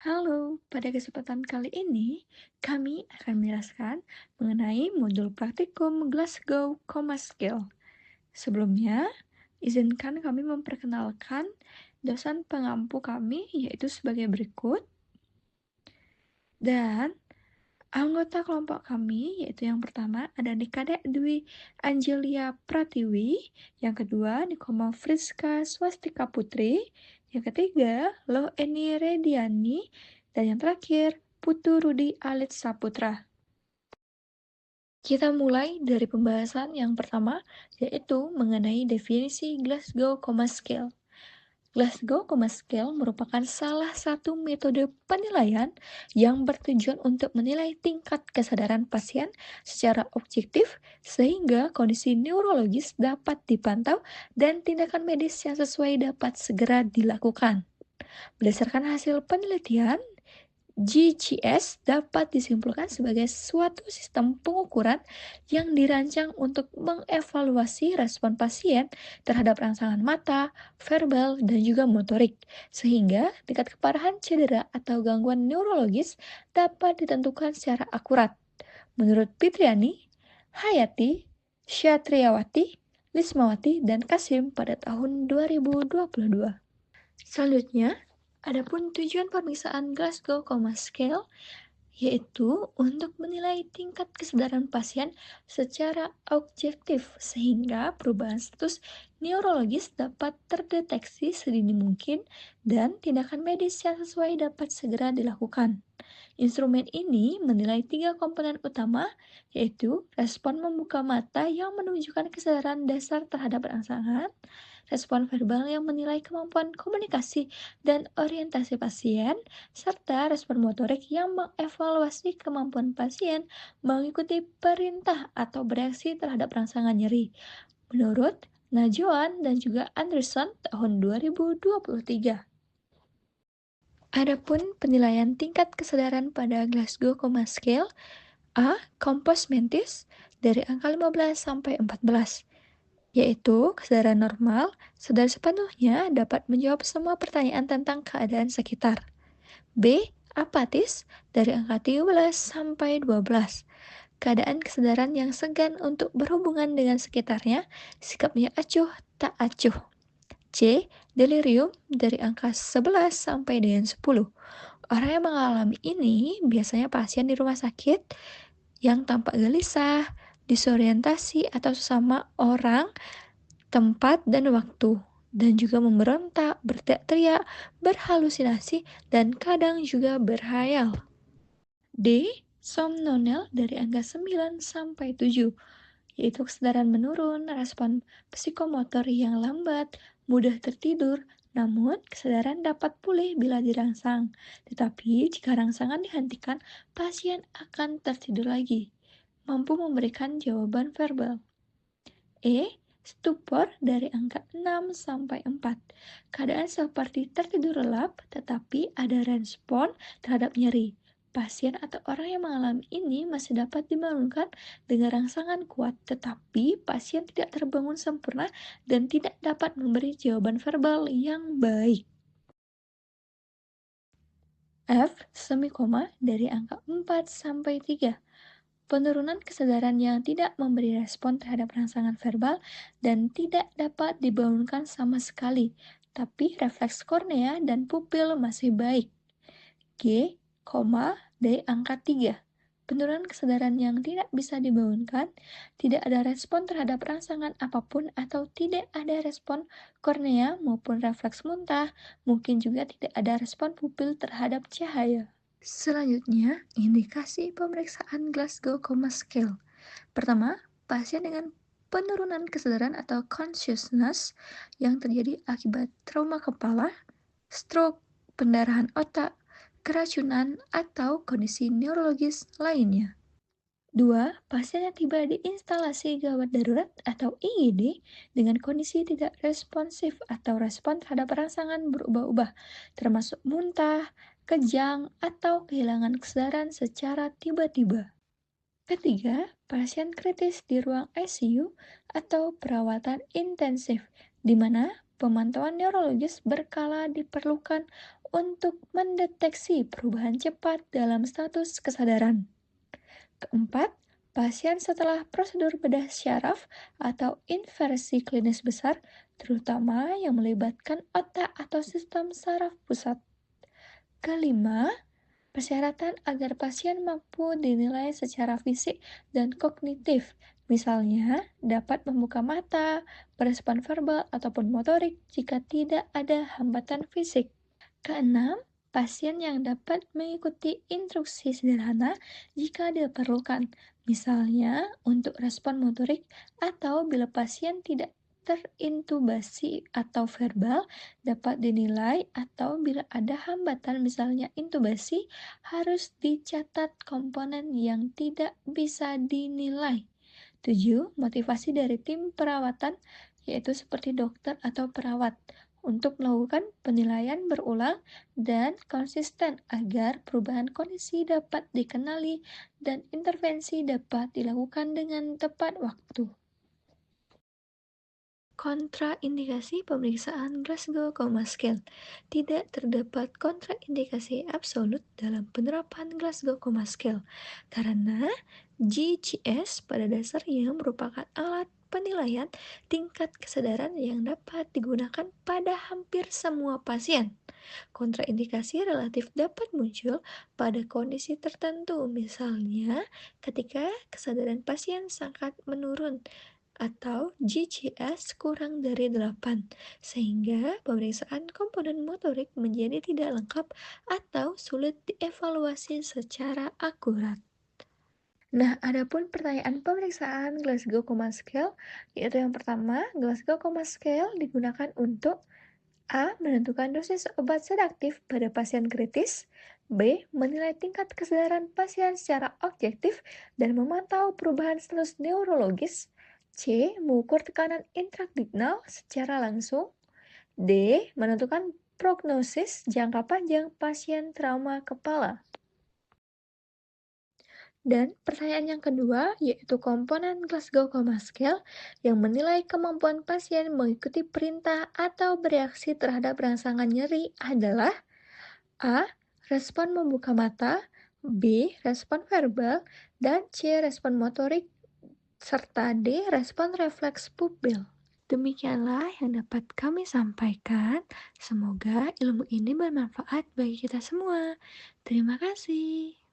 Halo, pada kesempatan kali ini kami akan menjelaskan mengenai modul praktikum Glasgow Coma Skill. Sebelumnya, izinkan kami memperkenalkan dosen pengampu kami yaitu sebagai berikut dan anggota kelompok kami yaitu yang pertama ada Nikadek Dwi Angelia Pratiwi, yang kedua Nikoma Friska Swastika Putri, yang ketiga Loh Eni Rediani, dan yang terakhir Putu Rudi Alit Saputra. Kita mulai dari pembahasan yang pertama, yaitu mengenai definisi Glasgow Coma Scale. Glasgow Coma Scale merupakan salah satu metode penilaian yang bertujuan untuk menilai tingkat kesadaran pasien secara objektif sehingga kondisi neurologis dapat dipantau dan tindakan medis yang sesuai dapat segera dilakukan. Berdasarkan hasil penelitian, GCS dapat disimpulkan sebagai suatu sistem pengukuran yang dirancang untuk mengevaluasi respon pasien terhadap rangsangan mata, verbal, dan juga motorik, sehingga tingkat keparahan cedera atau gangguan neurologis dapat ditentukan secara akurat. Menurut Fitriani, Hayati, Syatriawati, Lismawati, dan Kasim pada tahun 2022. Selanjutnya, adapun tujuan pemeriksaan Glasgow Coma Scale yaitu untuk menilai tingkat kesadaran pasien secara objektif sehingga perubahan status neurologis dapat terdeteksi sedini mungkin dan tindakan medis yang sesuai dapat segera dilakukan. Instrumen ini menilai tiga komponen utama, yaitu respon membuka mata yang menunjukkan kesadaran dasar terhadap rangsangan, respon verbal yang menilai kemampuan komunikasi dan orientasi pasien, serta respon motorik yang mengevaluasi kemampuan pasien mengikuti perintah atau bereaksi terhadap rangsangan nyeri. Menurut Najwan dan juga Anderson tahun 2023. Adapun penilaian tingkat kesadaran pada Glasgow Coma Scale, A. Compos Mentis dari angka 15 sampai 14, yaitu kesadaran normal, sadar sepenuhnya dapat menjawab semua pertanyaan tentang keadaan sekitar. B. Apatis dari angka 13 sampai 12, keadaan kesadaran yang segan untuk berhubungan dengan sekitarnya, sikapnya acuh tak acuh. C. Delirium dari angka 11 sampai dengan 10. Orang yang mengalami ini biasanya pasien di rumah sakit yang tampak gelisah, disorientasi atau sesama orang, tempat, dan waktu, dan juga memberontak, berteriak-teriak, berhalusinasi, dan kadang juga berhayal. D. Somnolent dari angka 9 sampai 7, yaitu kesadaran menurun, respon psikomotor yang lambat, mudah tertidur, namun kesadaran dapat pulih bila dirangsang. Tetapi jika rangsangan dihentikan, pasien akan tertidur lagi, mampu memberikan jawaban verbal. E. Stupor dari angka 6 sampai 4. Keadaan seperti tertidur lelap tetapi ada respon terhadap nyeri. Pasien atau orang yang mengalami ini masih dapat dibangunkan dengan rangsangan kuat, tetapi pasien tidak terbangun sempurna dan tidak dapat memberi jawaban verbal yang baik. F. Semikoma dari angka 4 sampai 3. Penurunan kesadaran yang tidak memberi respon terhadap rangsangan verbal dan tidak dapat dibangunkan sama sekali, tapi refleks kornea dan pupil masih baik. G, dari angka 3. Penurunan kesadaran yang tidak bisa dibangunkan, tidak ada respon terhadap rangsangan apapun atau tidak ada respon kornea maupun refleks muntah, mungkin juga tidak ada respon pupil terhadap cahaya. Selanjutnya, indikasi pemeriksaan Glasgow Coma Scale. Pertama, pasien dengan penurunan kesadaran atau consciousness yang terjadi akibat trauma kepala, stroke, pendarahan otak, keracunan, atau kondisi neurologis lainnya. Dua, pasien yang tiba di instalasi gawat darurat atau IGD dengan kondisi tidak responsif atau respon terhadap rangsangan berubah-ubah, termasuk muntah, kejang, atau kehilangan kesadaran secara tiba-tiba. Ketiga, pasien kritis di ruang ICU atau perawatan intensif, di mana pemantauan neurologis berkala diperlukan untuk mendeteksi perubahan cepat dalam status kesadaran. Keempat, pasien setelah prosedur bedah syaraf atau inversi klinis besar, terutama yang melibatkan otak atau sistem saraf pusat. Kelima, persyaratan agar pasien mampu dinilai secara fisik dan kognitif, misalnya dapat membuka mata, berespon verbal, ataupun motorik jika tidak ada hambatan fisik. Keenam, pasien yang dapat mengikuti instruksi sederhana jika diperlukan, misalnya untuk respon motorik atau bila pasien tidak terintubasi atau verbal dapat dinilai atau bila ada hambatan misalnya intubasi harus dicatat komponen yang tidak bisa dinilai. 7. Motivasi dari tim perawatan yaitu seperti dokter atau perawat untuk melakukan penilaian berulang dan konsisten agar perubahan kondisi dapat dikenali dan intervensi dapat dilakukan dengan tepat waktu. Kontraindikasi pemeriksaan Glasgow Coma Scale. Tidak terdapat kontraindikasi absolut dalam penerapan Glasgow Coma Scale karena GCS pada dasarnya merupakan alat penilaian tingkat kesadaran yang dapat digunakan pada hampir semua pasien. Kontraindikasi relatif dapat muncul pada kondisi tertentu, misalnya ketika kesadaran pasien sangat menurun atau GCS kurang dari 8, sehingga pemeriksaan komponen motorik menjadi tidak lengkap atau sulit dievaluasi secara akurat. Nah, adapun pertanyaan pemeriksaan Glasgow Coma Scale, yaitu yang pertama, Glasgow Coma Scale digunakan untuk A. Menentukan dosis obat sedaktif pada pasien kritis. B. Menilai tingkat kesadaran pasien secara objektif dan memantau perubahan status neurologis. C. Mengukur tekanan intracranial secara langsung. D. Menentukan prognosis jangka panjang pasien trauma kepala. Dan pertanyaan yang kedua yaitu komponen Glasgow Coma Scale yang menilai kemampuan pasien mengikuti perintah atau bereaksi terhadap rangsangan nyeri adalah A. Respon membuka mata, B. Respon verbal, dan C. Respon motorik, serta D. Respon refleks pupil. Demikianlah yang dapat kami sampaikan. Semoga ilmu ini bermanfaat bagi kita semua. Terima kasih.